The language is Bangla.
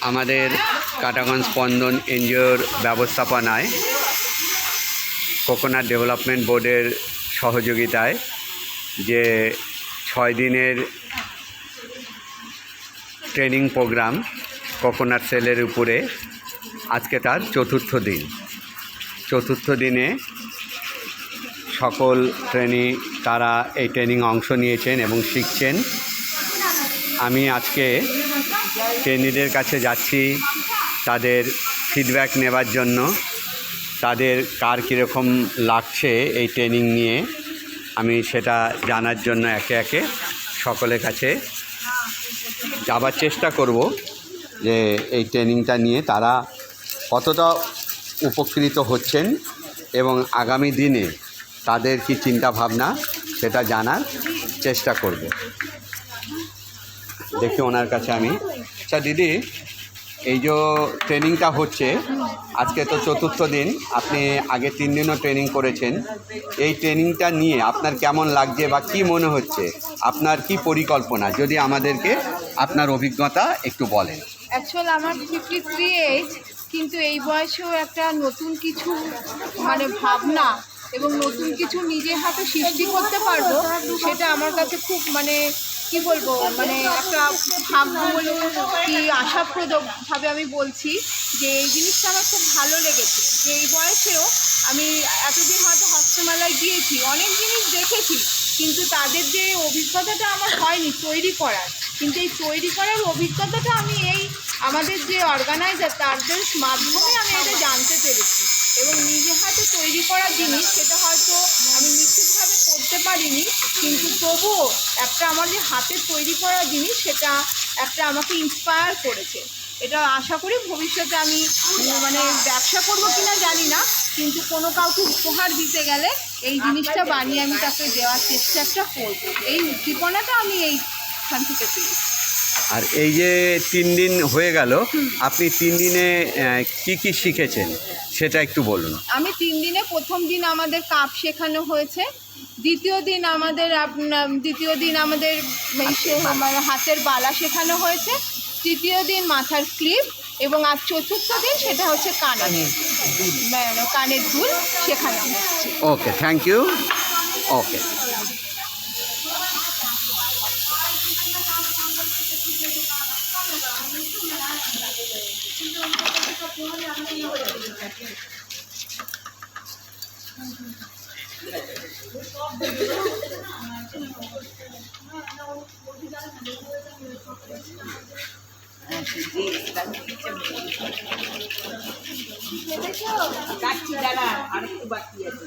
আমাদের কাটাগঞ্জ স্পন্দন এনজিওর ব্যবস্থাপনায় কোকোনাট ডেভেলপমেন্ট বোর্ডের সহযোগিতায় যে 6 দিনের ট্রেনিং প্রোগ্রাম কোকোনাট সেলের উপরে আজকে তার চতুর্থ দিনে সকল তারা এই ট্রেনিং অংশ নিয়েছেন এবং শিখছেন। আমি আজকে ট্রেনিদের কাছে যাচ্ছি তাদের ফিডব্যাক নেবার জন্য, তাদের কার কীরকম লাগছে এই ট্রেনিং নিয়ে আমি সেটা জানার জন্য একে একে সকলের কাছে যাবার চেষ্টা করব যে এই ট্রেনিংটা নিয়ে তারা কতটা উপকৃত হচ্ছেন এবং আগামী দিনে তাদের কি চিন্তা ভাবনা সেটা জানার চেষ্টা করব। দেখি ওনার কাছে আমি, আচ্ছা দিদি, এই যে ট্রেনিংটা হচ্ছে আজকে তো চতুর্থ দিন, আপনি আগে 3 দিনও ট্রেনিং করেছেন, এই ট্রেনিংটা নিয়ে আপনার কেমন লাগছে বা কি মনে হচ্ছে, আপনার কি পরিকল্পনা, যদি আমাদেরকে আপনার অভিজ্ঞতা একটু বলেন। অ্যাকচুয়াল আমার 53 এজ, কিন্তু এই বয়সেও একটা নতুন কিছু ভাবনা এবং নতুন কিছু নিজের হাতে সৃষ্টি করতে পারবো, সেটা আমার কাছে খুব কি বলবো, একটা ভাগ্য বলে কি আশাপ্রদভাবে আমি বলছি যে এই জিনিসটা আমার খুব ভালো লেগেছে। যে এই বয়সেও আমি এতদিন হয়তো হস্তমেলায় গিয়েছি, অনেক জিনিস দেখেছি, কিন্তু তাদের যে অভিজ্ঞতাটা আমার হয়নি তৈরি করার, কিন্তু এই তৈরি করার অভিজ্ঞতাটা আমি এই আমাদের যে অর্গানাইজার তাদের মাধ্যমে আমি এটা জানতে পেরেছি। এবং নিজে হাতে তৈরি করা জিনিস সেটা হয়তো আমি নিশ্চিতভাবে করতে পারিনি, কিন্তু তবুও একটা আমার যে হাতে তৈরি করা জিনিস সেটা একটা আমাকে ইন্সপায়ার করেছে। এটা আশা করি ভবিষ্যতে আমি ব্যবসা করবো কিনা জানি না, কিন্তু কোনো কাউকে উপহার দিতে গেলে এই জিনিসটা বানিয়ে আমি তাকে দেওয়ার চেষ্টা করবো। এই উদ্দীপনাটা আমি এইখান থেকে পেয়েছি। আর এই যে 3 দিন হয়ে গেল, আপনি 3 দিনে কি শিখেছেন সেটা একটু বলুন। আমি 3 দিনে, প্রথম দিন আমাদের কাপ শেখানো হয়েছে, দ্বিতীয় দিন আমাদের হাতের বালা শেখানো হয়েছে, তৃতীয় দিন মাথার ক্লিপ, এবং আর চতুর্থ দিন সেটা হচ্ছে কানের দুল শেখানো হচ্ছে। ওকে, থ্যাংক ইউ। ওকে, দাঁড়া আর একটু বাকি আছে।